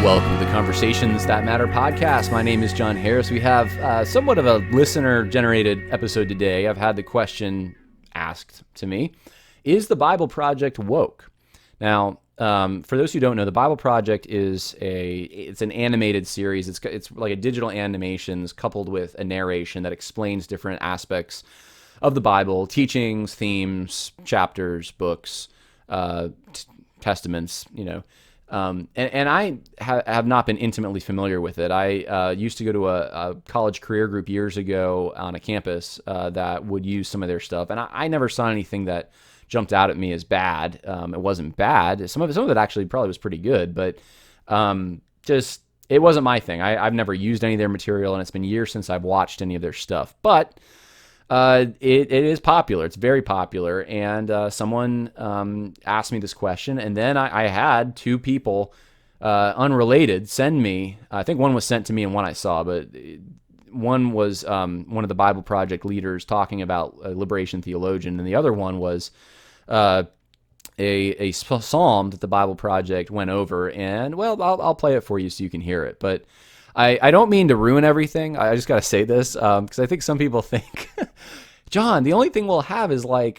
Welcome to the Conversations That Matter podcast. My name is John Harris. We have somewhat of a listener-generated episode today. I've had the question asked to me, is the Bible Project woke? Now, for those who don't know, the Bible Project is it's an animated series. It's like a digital animations coupled with a narration that explains different aspects of the Bible, teachings, themes, chapters, books, testaments, and I have not been intimately familiar with it. I used to go to a college career group years ago on a campus that would use some of their stuff, and I never saw anything that jumped out at me as bad. It wasn't bad. Some of it actually probably was pretty good, but just it wasn't my thing. I've never used any of their material, and it's been years since I've watched any of their stuff. But it is popular. It's very popular. And someone asked me this question, and then I had two people, unrelated, send me. I think one was sent to me and one I saw, but one was one of the Bible Project leaders talking about a liberation theologian, and the other one was a psalm that the Bible Project went over. And well, I'll play it for you so you can hear it. But I don't mean to ruin everything. I just got to say this because I think some people think, John, the only thing we'll have is we'll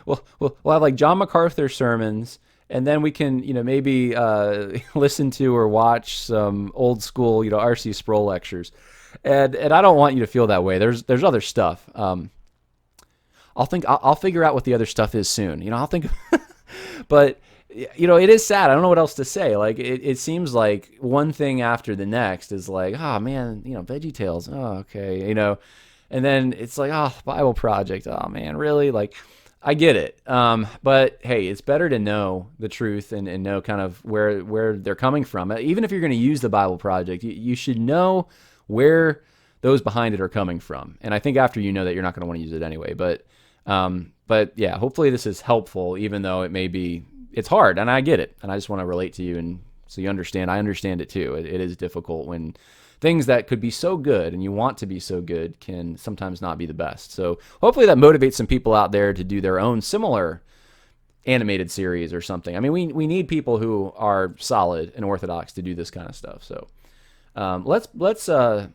have like John MacArthur sermons, and then we can, maybe listen to or watch some old school, R.C. Sproul lectures. And I don't want you to feel that way. There's other stuff. I'll figure out what the other stuff is soon. I'll think, but it is sad. I don't know what else to say. Like, it seems like one thing after the next is like, oh man, Veggie Tales. Oh, okay. And then it's like, oh, Bible Project. Oh man, really? Like, I get it. But hey, it's better to know the truth and know kind of where they're coming from. Even if you're going to use the Bible Project, you should know where those behind it are coming from. And I think after you know that, you're not going to want to use it anyway. But yeah, hopefully this is helpful, even though it's hard, and I get it, and I just want to relate to you, and so you understand. I understand it too. It is difficult when things that could be so good and you want to be so good can sometimes not be the best. So hopefully that motivates some people out there to do their own similar animated series or something. I mean, we need people who are solid and orthodox to do this kind of stuff. So let's go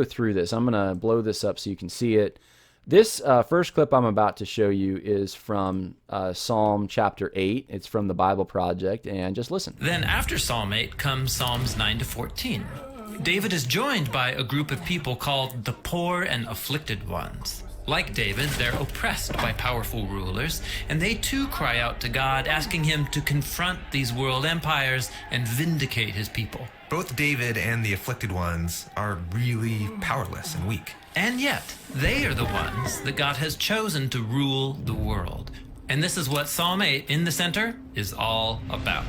through this. I'm gonna blow this up so you can see it. This first clip I'm about to show you is from Psalm chapter 8. It's from the Bible Project, and just listen. Then after Psalm 8 comes Psalms 9 to 14. David is joined by a group of people called the poor and afflicted ones. Like David, they're oppressed by powerful rulers, and they too cry out to God, asking him to confront these world empires and vindicate his people. Both David and the afflicted ones are really powerless and weak. And yet, they are the ones that God has chosen to rule the world. And this is what Psalm 8 in the center is all about.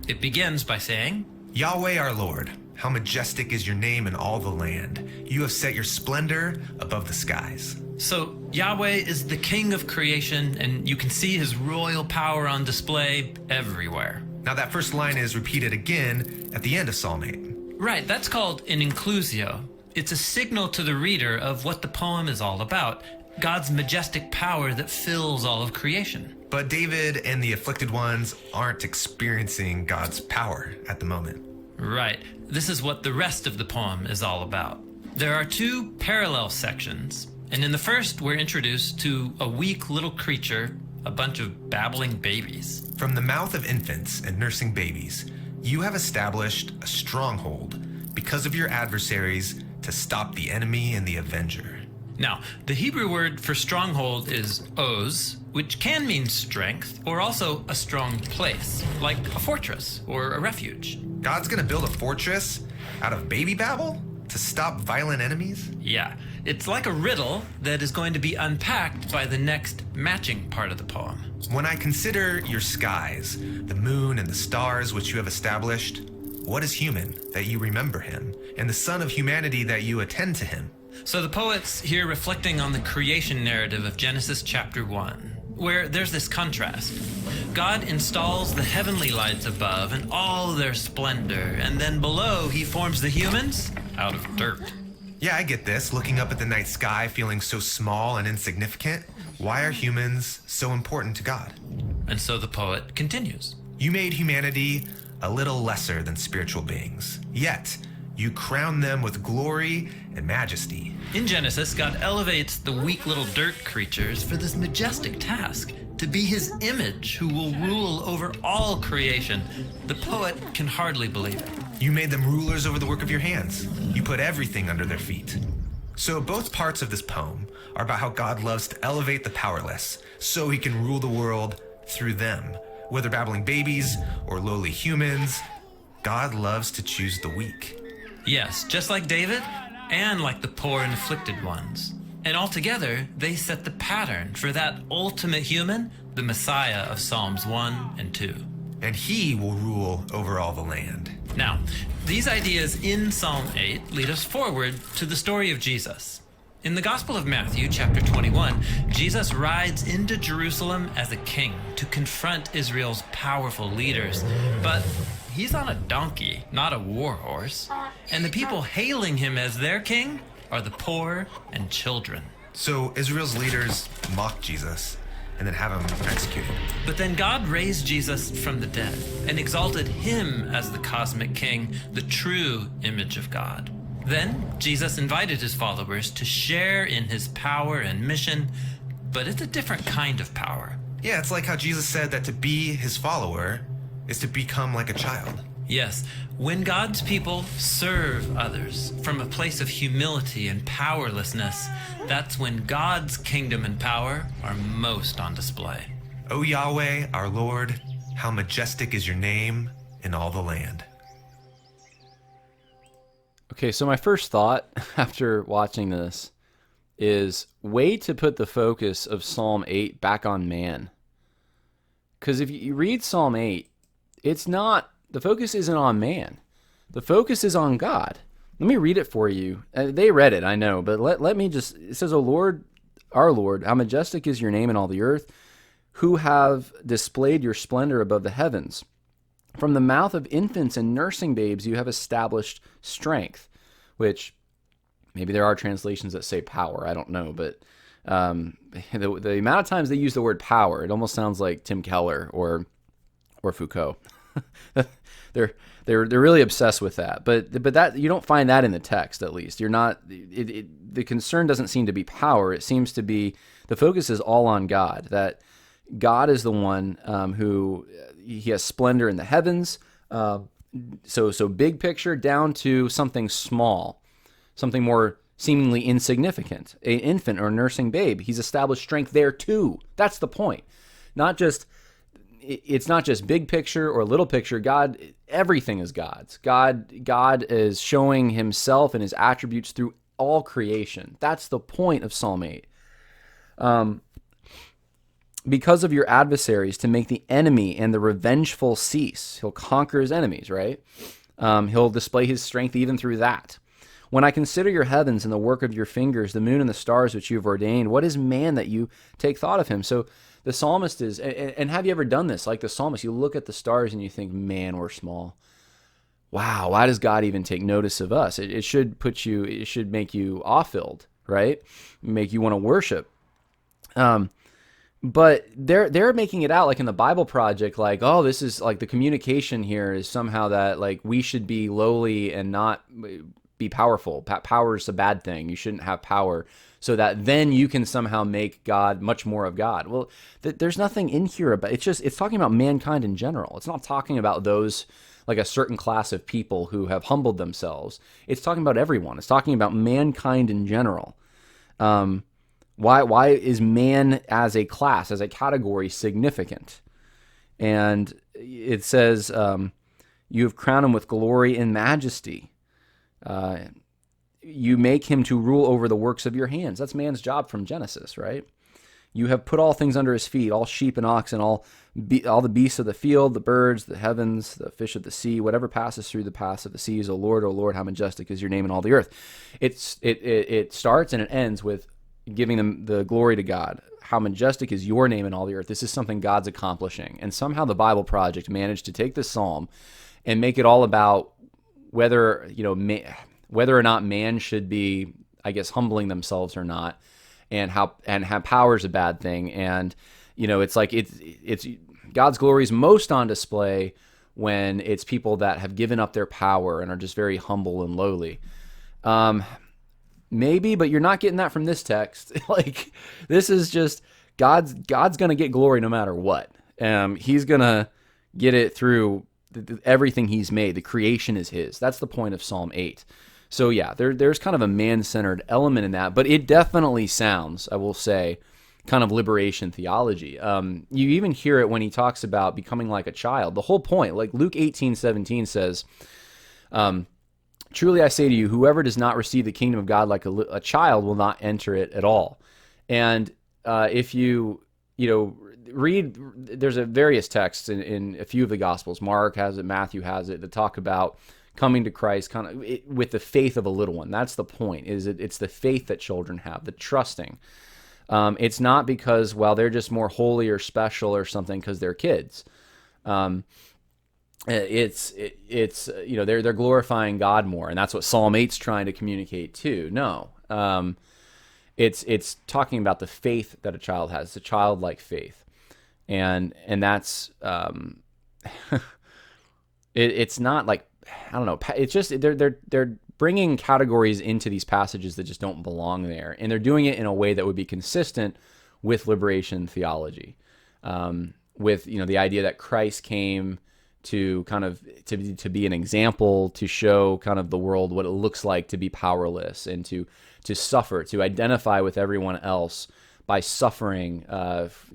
It begins by saying, Yahweh our Lord, how majestic is your name in all the land. You have set your splendor above the skies. So Yahweh is the king of creation, and you can see his royal power on display everywhere. Now that first line is repeated again at the end of Psalm 8. Right, that's called an inclusio. It's a signal to the reader of what the poem is all about, God's majestic power that fills all of creation. But David and the afflicted ones aren't experiencing God's power at the moment. Right. This is what the rest of the poem is all about. There are two parallel sections, and in the first we're introduced to a weak little creature, a bunch of babbling babies. From the mouth of infants and nursing babies, you have established a stronghold because of your adversaries to stop the enemy and the avenger. Now, the Hebrew word for stronghold is oz, which can mean strength, or also a strong place, like a fortress or a refuge. God's gonna build a fortress out of baby babble to stop violent enemies? Yeah, it's like a riddle that is going to be unpacked by the next matching part of the poem. When I consider your skies, the moon and the stars which you have established, what is human that you remember him, and the son of humanity that you attend to him? So the poet's here reflecting on the creation narrative of Genesis chapter 1, where there's this contrast. God installs the heavenly lights above in all their splendor, and then below he forms the humans out of dirt. Yeah, I get this, looking up at the night sky feeling so small and insignificant. Why are humans so important to God? And so the poet continues. You made humanity a little lesser than spiritual beings, yet you crown them with glory and majesty. In Genesis, God elevates the weak little dirt creatures for this majestic task, to be his image who will rule over all creation. The poet can hardly believe it. You made them rulers over the work of your hands. You put everything under their feet. So both parts of this poem are about how God loves to elevate the powerless so he can rule the world through them. Whether babbling babies or lowly humans, God loves to choose the weak. Yes, just like David and like the poor and afflicted ones. And altogether, they set the pattern for that ultimate human, the Messiah of Psalms 1 and 2. And he will rule over all the land. Now, these ideas in Psalm 8 lead us forward to the story of Jesus. In the Gospel of Matthew, chapter 21, Jesus rides into Jerusalem as a king to confront Israel's powerful leaders. But he's on a donkey, not a war horse. And the people hailing him as their king are the poor and children. So Israel's leaders mock Jesus and then have him executed. But then God raised Jesus from the dead and exalted him as the cosmic king, the true image of God. Then Jesus invited his followers to share in his power and mission, but it's a different kind of power. Yeah, it's like how Jesus said that to be his follower is to become like a child. Yes, when God's people serve others from a place of humility and powerlessness, that's when God's kingdom and power are most on display. O Yahweh, our Lord, how majestic is your name in all the land. Okay, so my first thought after watching this is way to put the focus of Psalm 8 back on man. Because if you read Psalm 8, it's not, the focus isn't on man. The focus is on God. Let me read it for you. They read it, I know, but let me just, it says, O Lord, our Lord, how majestic is your name in all the earth, who have displayed your splendor above the heavens. From the mouth of infants and nursing babes you have established strength, which maybe there are translations that say power, I don't know, but the amount of times they use the word power, it almost sounds like Tim Keller or Foucault. they're really obsessed with that, but that you don't find that in the text. At least you're not. The concern doesn't seem to be power. It seems to be the focus is all on God. That God is the one who he has splendor in the heavens. So big picture down to something small, something more seemingly insignificant, an infant or nursing babe. He's established strength there too. That's the point. It's not just big picture or little picture. God, everything is God's. God is showing himself and his attributes through all creation. That's the point of Psalm 8. Because of your adversaries, to make the enemy and the revengeful cease. He'll conquer his enemies, right? He'll display his strength even through that. When I consider your heavens and the work of your fingers, the moon and the stars which you have ordained, what is man that you take thought of him? So the psalmist is, and have you ever done this? Like the psalmist, you look at the stars and you think, man, we're small. Wow, why does God even take notice of us? It should make you awe-filled, right? Make you want to worship. But they're making it out like in the Bible Project, like, oh, this is like the communication here is somehow that like we should be lowly and not be powerful. Power is a bad thing. You shouldn't have power, so that then you can somehow make God much more of God. Well, there's nothing in here about it's talking about mankind in general. It's not talking about those like a certain class of people who have humbled themselves. It's talking about everyone. It's talking about mankind in general. Why is man as a class, as a category, significant? And it says, you have crowned him with glory and majesty. You make him to rule over the works of your hands. That's man's job from Genesis, right? You have put all things under his feet, all sheep and oxen, all the beasts of the field, the birds, the heavens, the fish of the sea, whatever passes through the paths of the seas. O Lord, how majestic is your name in all the earth. It starts and it ends with giving them the glory to God. How majestic is your name in all the earth. This is something God's accomplishing. And somehow the Bible Project managed to take this psalm and make it all about whether or not man should be, I guess, humbling themselves or not, and how power is a bad thing. And it's like it's God's glory is most on display when it's people that have given up their power and are just very humble and lowly. Maybe, but you're not getting that from this text. Like, this is just God's going to get glory no matter what. He's going to get it through everything he's made. The creation is his. That's the point of Psalm 8. So yeah, there's kind of a man-centered element in that, but it definitely sounds, I will say, kind of liberation theology. You even hear it when he talks about becoming like a child. The whole point, like Luke 18:17 says, truly I say to you, whoever does not receive the kingdom of God like a child will not enter it at all. And if you read, there's various texts in a few of the Gospels. Mark has it, Matthew has it, that talk about coming to Christ kind of with the faith of a little one. That's the point, it's the faith that children have, the trusting. It's not because, well, they're just more holy or special or something because they're kids. It's they're glorifying God more, and that's what Psalm 8's trying to communicate too. No, it's talking about the faith that a child has, the childlike faith, and that's it's not like, I don't know. It's just they're bringing categories into these passages that just don't belong there, and they're doing it in a way that would be consistent with liberation theology, with the idea that Christ came to kind of to be an example, to show kind of the world what it looks like to be powerless, and to suffer, to identify with everyone else by suffering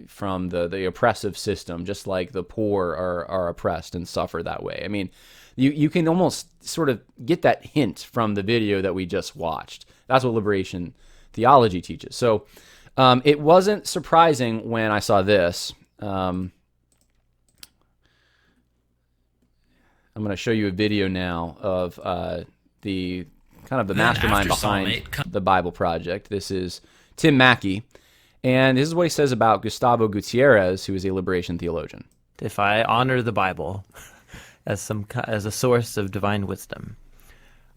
from the oppressive system, just like the poor are oppressed and suffer that way. I mean, you can almost sort of get that hint from the video that we just watched. That's what liberation theology teaches. So it wasn't surprising when I saw this. I'm going to show you a video now of the kind of the mastermind behind the Bible Project. This is Tim Mackey, and this is what he says about Gustavo Gutierrez, who is a liberation theologian. If I honor the Bible as a source of divine wisdom,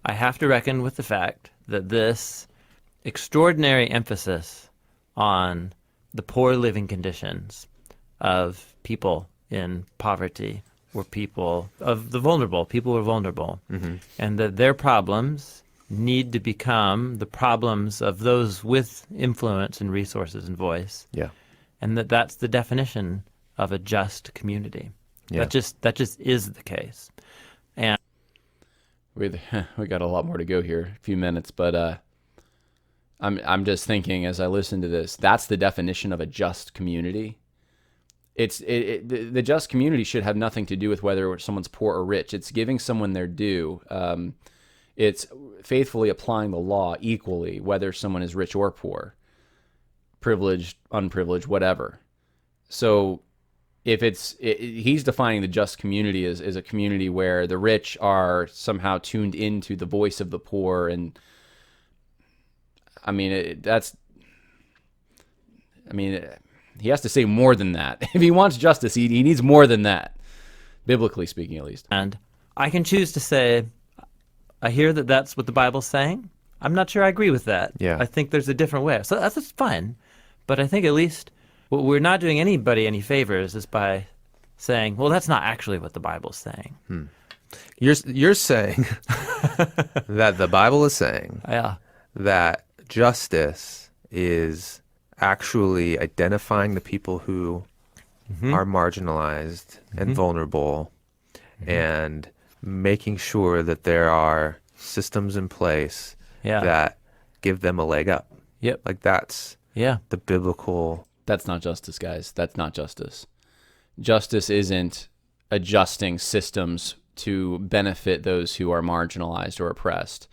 I have to reckon with the fact that this extraordinary emphasis on the poor living conditions of people in poverty, or people of the vulnerable, people who are vulnerable, and that their problems need to become the problems of those with influence and resources and voice. Yeah. And that's the definition of a just community. Yeah. That just is the case. And we got a lot more to go here, a few minutes, but I'm just thinking as I listen to this, that's the definition of a just community. The just community should have nothing to do with whether someone's poor or rich. It's giving someone their due. It's faithfully applying the law equally, whether someone is rich or poor, privileged, unprivileged, whatever. So if he's defining the just community as a community where the rich are somehow tuned into the voice of the poor, and I mean, he has to say more than that. If he wants justice, he needs more than that, biblically speaking, at least. And I can choose to say, I hear that that's what the Bible's saying. I'm not sure I agree with that. Yeah. I think there's a different way. So that's fine. But I think at least what we're not doing anybody any favors is by saying, well, that's not actually what the Bible's saying. You're saying that the Bible is saying that justice is actually identifying the people who are marginalized and vulnerable, and making sure that there are systems in place that give them a leg up. Yep. Like that's the biblical. That's not justice, guys. That's not justice. Justice isn't adjusting systems to benefit those who are marginalized or oppressed.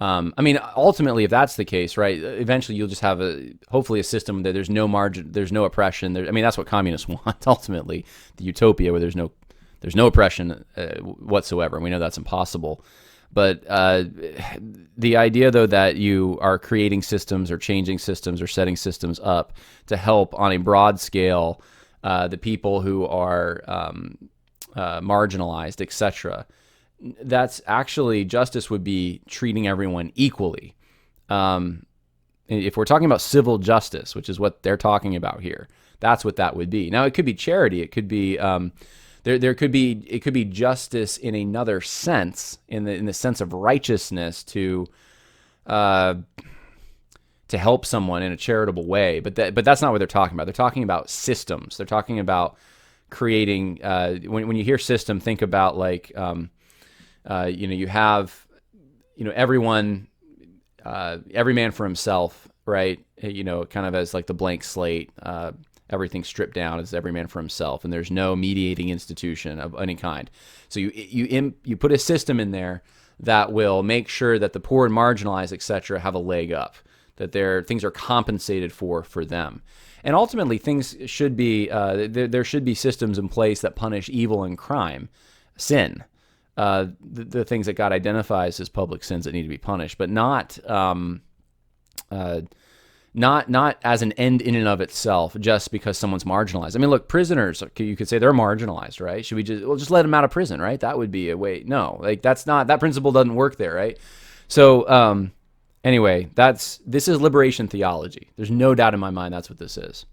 I mean, ultimately, if that's the case, right, eventually you'll just have hopefully a system that there's no margin, there's no oppression. I mean, that's what communists want, ultimately, the utopia where there's no oppression whatsoever. And we know that's impossible. But the idea, though, that you are creating systems or changing systems or setting systems up to help on a broad scale the people who are marginalized, etc., that's actually justice would be treating everyone equally. If we're talking about civil justice, which is what they're talking about here, That's what that would be. Now, it could be charity. It could be it could be justice in another sense, in the sense of righteousness to help someone in a charitable way. But that's not what they're talking about. They're talking about systems. They're talking about creating. When you hear system, think about like you have everyone, every man for himself, right? Kind of as like the blank slate. Everything stripped down as every man for himself, and there's no mediating institution of any kind. So you put a system in there that will make sure that the poor and marginalized, etc., have a leg up, that things are compensated for them, and ultimately things should be there should be systems in place that punish evil and crime, sin, the things that God identifies as public sins that need to be punished, but not as an end in and of itself, just because someone's marginalized. I mean, look, prisoners, you could say they're marginalized, right? Should we just let them out of prison, right? That would be a way. No, like that principle doesn't work there, right? So anyway, this is liberation theology. There's no doubt in my mind that's what this is.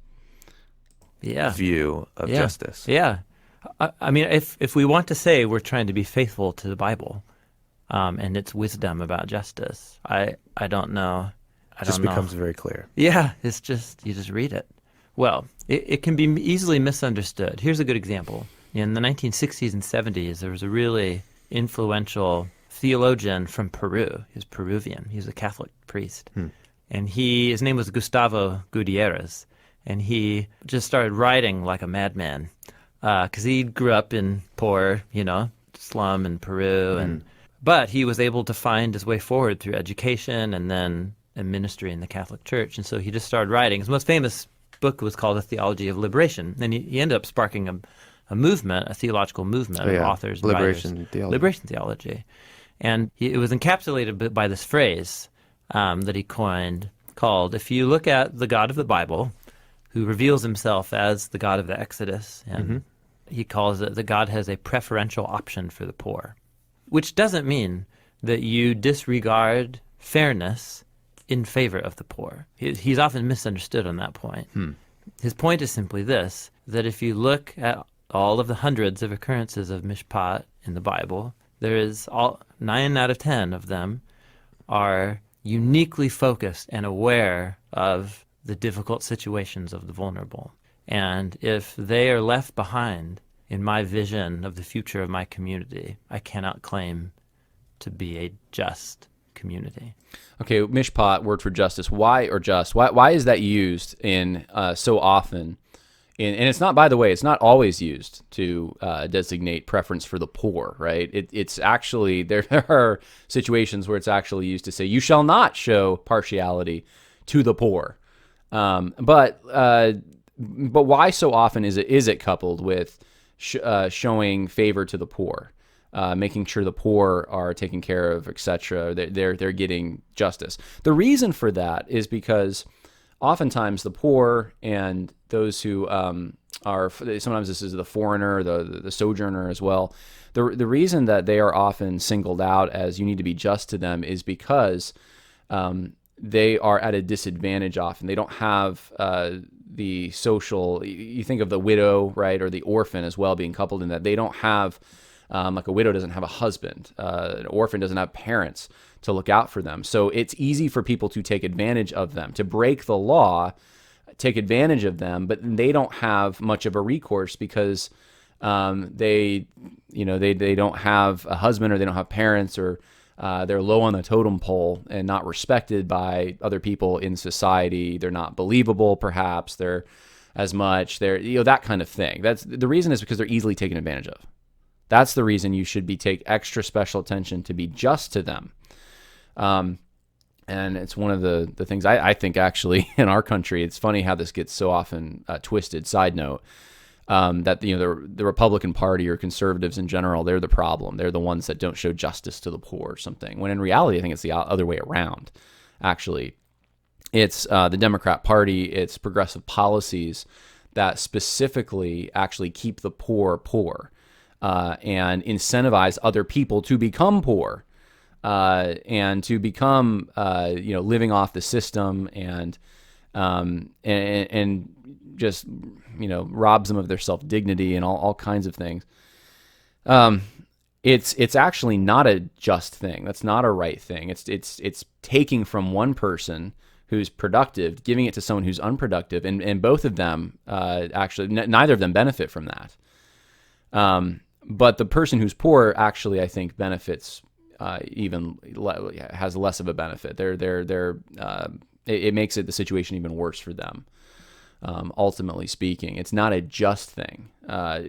Yeah. View of justice. Yeah. I mean, if we want to say we're trying to be faithful to the Bible and its wisdom about justice, I don't know. Just becomes very clear. Yeah, it's just, you just read it. Well, it can be easily misunderstood. Here's a good example. In the 1960s and 70s, there was a really influential theologian from Peru. He was Peruvian. He was a Catholic priest. And his name was Gustavo Gutierrez. And he just started writing like a madman because he grew up in poor, slum in Peru. But he was able to find his way forward through education and then a ministry in the Catholic Church. And so he just started writing. His most famous book was called The Theology of Liberation. And he ended up sparking a movement, a theological movement of authors and Liberation theology. Liberation theology. And it was encapsulated by this phrase that he coined called, if you look at the God of the Bible, who reveals himself as the God of the Exodus, and he calls it that God has a preferential option for the poor, which doesn't mean that you disregard fairness in favor of the poor. He's often misunderstood on that point. His point is simply this, that if you look at all of the hundreds of occurrences of mishpat in the Bible, there is 9 out of 10 of them are uniquely focused and aware of the difficult situations of the vulnerable. And if they are left behind in my vision of the future of my community, I cannot claim to be a just community. Okay, mishpat, word for justice. Why is that used in so often? And it's not, by the way, it's not always used to designate preference for the poor, right? It's actually, there are situations where it's actually used to say, you shall not show partiality to the poor. But why so often is it coupled with showing favor to the poor? Making sure the poor are taken care of, etc. They're getting justice. The reason for that is because oftentimes the poor and those who are, sometimes this is the foreigner, the sojourner as well. The reason that they are often singled out as you need to be just to them is because they are at a disadvantage often. They don't have the social, you think of the widow, right, or the orphan as well being coupled in that. They don't have, like a widow doesn't have a husband, an orphan doesn't have parents to look out for them. So it's easy for people to take advantage of them, to break the law, take advantage of them, but they don't have much of a recourse because they don't have a husband, or they don't have parents, or they're low on the totem pole and not respected by other people in society. They're not believable, perhaps. They're that kind of thing. That's the reason, is because they're easily taken advantage of. That's the reason you should take extra special attention to be just to them. And it's one of the things I think actually in our country, it's funny how this gets so often twisted. Side note, that the Republican Party or conservatives in general, they're the problem. They're the ones that don't show justice to the poor or something. When in reality, I think it's the other way around. Actually, it's the Democrat Party, it's progressive policies that specifically actually keep the poor poor and incentivize other people to become poor. And to become, living off the system and and just, robs them of their self-dignity and all kinds of things. It's actually not a just thing. That's not a right thing. It's taking from one person who's productive, giving it to someone who's unproductive, and both of them actually neither of them benefit from that. But the person who's poor actually, I think, benefits has less of a benefit. It makes the situation even worse for them. Ultimately speaking, it's not a just thing.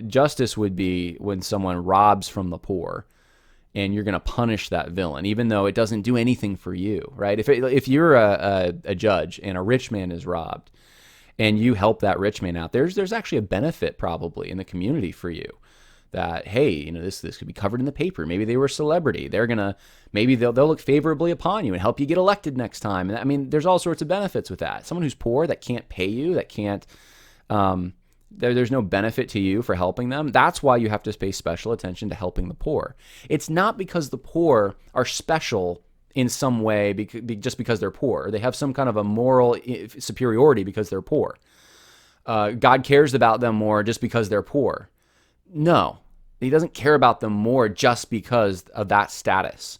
Justice would be when someone robs from the poor, and you're going to punish that villain, even though it doesn't do anything for you, right? If you're a judge and a rich man is robbed, and you help that rich man out, there's actually a benefit probably in the community for you. That, hey, this could be covered in the paper. Maybe they were a celebrity. Maybe they'll look favorably upon you and help you get elected next time. And I mean, there's all sorts of benefits with that. Someone who's poor that can't pay you, that can't, there's no benefit to you for helping them. That's why you have to pay special attention to helping the poor. It's not because the poor are special in some way just because they're poor. They have some kind of a moral superiority because they're poor. God cares about them more just because they're poor. No, he doesn't care about them more just because of that status.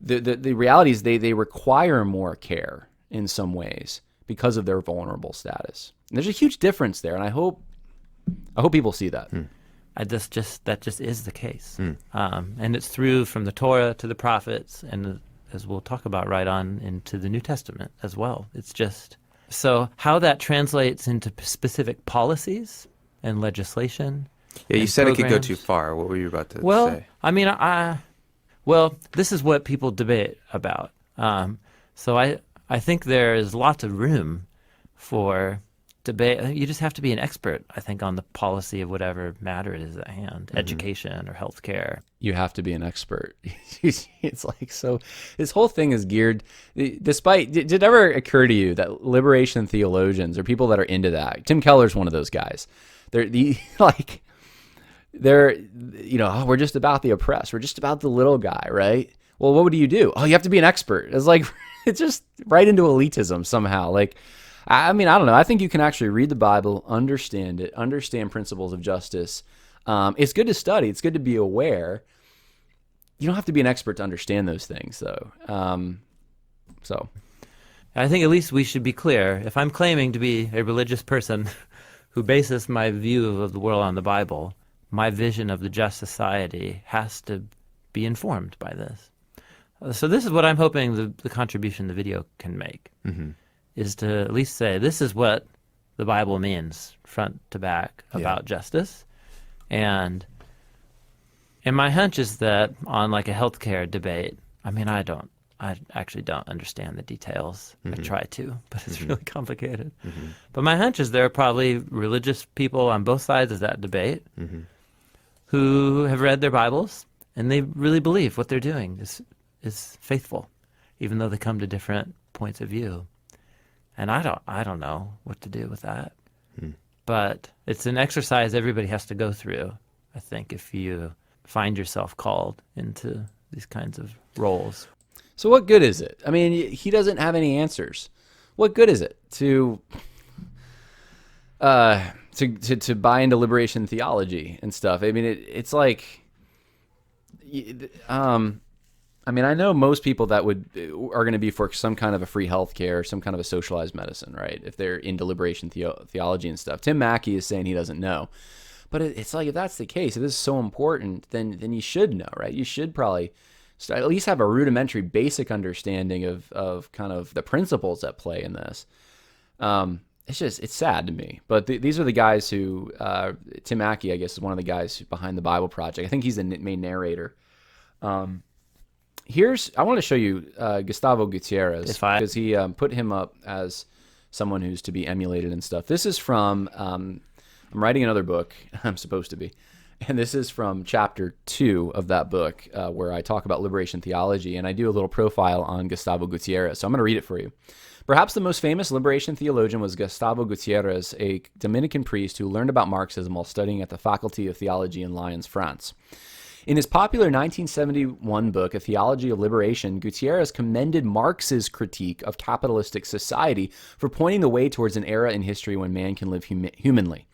The reality is they require more care in some ways because of their vulnerable status. And there's a huge difference there, and I hope people see that. That just is the case. And it's through from the Torah to the prophets, and as we'll talk about right on into the New Testament as well. It's just, so how that translates into specific policies and legislation. Yeah, you said it could go too far. What were you about to say? I mean, this is what people debate about. So I think there is lots of room for debate. You just have to be an expert, I think, on the policy of whatever matter it is at hand, education or healthcare. You have to be an expert. It's like, so this whole thing is geared, did it ever occur to you that liberation theologians or people that are into that, Tim Keller's one of those guys. We're just about the oppressed. We're just about the little guy, right? Well, what do you do? Oh, you have to be an expert. It's like, it's just right into elitism somehow. Like, I mean, I don't know. I think you can actually read the Bible, understand it, understand principles of justice. It's good to study. It's good to be aware. You don't have to be an expert to understand those things, though. So I think at least we should be clear. If I'm claiming to be a religious person who bases my view of the world on the Bible, my vision of the just society has to be informed by this. So this is what I'm hoping the contribution the video can make, is to at least say, this is what the Bible means front to back about justice. And my hunch is that on like a healthcare debate, I mean, I actually don't understand the details. I try to, but it's really complicated. But my hunch is there are probably religious people on both sides of that debate who have read their Bibles and they really believe what they're doing is faithful, even though they come to different points of view. And I don't know what to do with that. But it's an exercise everybody has to go through, I think, if you find yourself called into these kinds of roles. So what good is it? I mean, he doesn't have any answers. What good is it to buy into liberation theology and stuff? I mean, it's like, I mean, I know most people that are going to be for some kind of a free healthcare, some kind of a socialized medicine, right? If they're into liberation theology and stuff. Tim Mackey is saying he doesn't know, but it's like, if that's the case, if this is so important, then you should know, right? You should probably at least have a rudimentary, basic understanding of kind of the principles at play in this. It's sad to me, but these are the guys who Tim Mackey, I guess, is one of the guys behind the Bible Project. I think he's the main narrator. I want to show you Gustavo Gutierrez, because he put him up as someone who's to be emulated and stuff. This is from, I'm writing another book, I'm supposed to be, and this is from chapter 2 of that book, where I talk about liberation theology, and I do a little profile on Gustavo Gutierrez. So I'm going to read it for you. Perhaps the most famous liberation theologian was Gustavo Gutierrez, a Dominican priest who learned about Marxism while studying at the Faculty of Theology in Lyons, France. In his popular 1971 book, A Theology of Liberation, Gutierrez commended Marx's critique of capitalistic society for pointing the way towards an era in history when man can live humanly.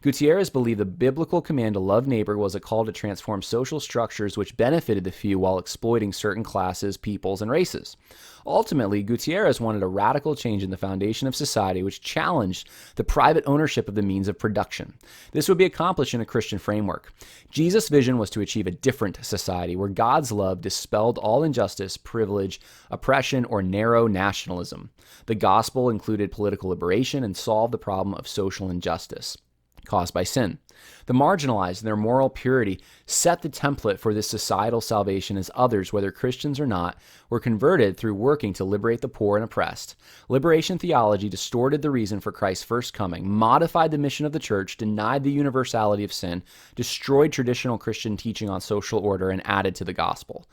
Gutierrez believed the biblical command to love neighbor was a call to transform social structures which benefited the few while exploiting certain classes, peoples, and races. Ultimately, Gutierrez wanted a radical change in the foundation of society which challenged the private ownership of the means of production. This would be accomplished in a Christian framework. Jesus' vision was to achieve a different society where God's love dispelled all injustice, privilege, oppression, or narrow nationalism. The gospel included political liberation and solved the problem of social injustice caused by sin. The marginalized and their moral purity set the template for this societal salvation as others, whether Christians or not, were converted through working to liberate the poor and oppressed. Liberation theology distorted the reason for Christ's first coming, modified the mission of the church, denied the universality of sin, destroyed traditional Christian teaching on social order, and added to the gospel.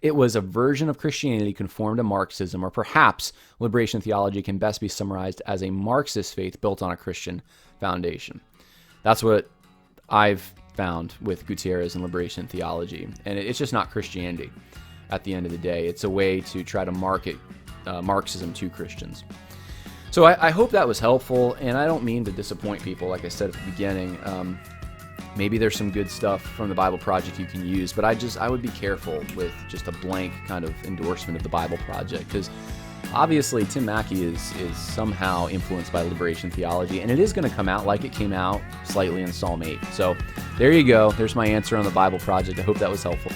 It was a version of Christianity conformed to Marxism, or perhaps liberation theology can best be summarized as a Marxist faith built on a Christian foundation. That's what I've found with Gutierrez and liberation theology. And it's just not Christianity at the end of the day. It's a way to try to market Marxism to Christians. So I hope that was helpful, and I don't mean to disappoint people, like I said at the beginning. Maybe there's some good stuff from the Bible Project you can use, but I would be careful with just a blank kind of endorsement of the Bible Project, because obviously Tim Mackie is somehow influenced by liberation theology, and it is going to come out like it came out slightly in Psalm 8. So there you go. There's my answer on the Bible Project. I hope that was helpful.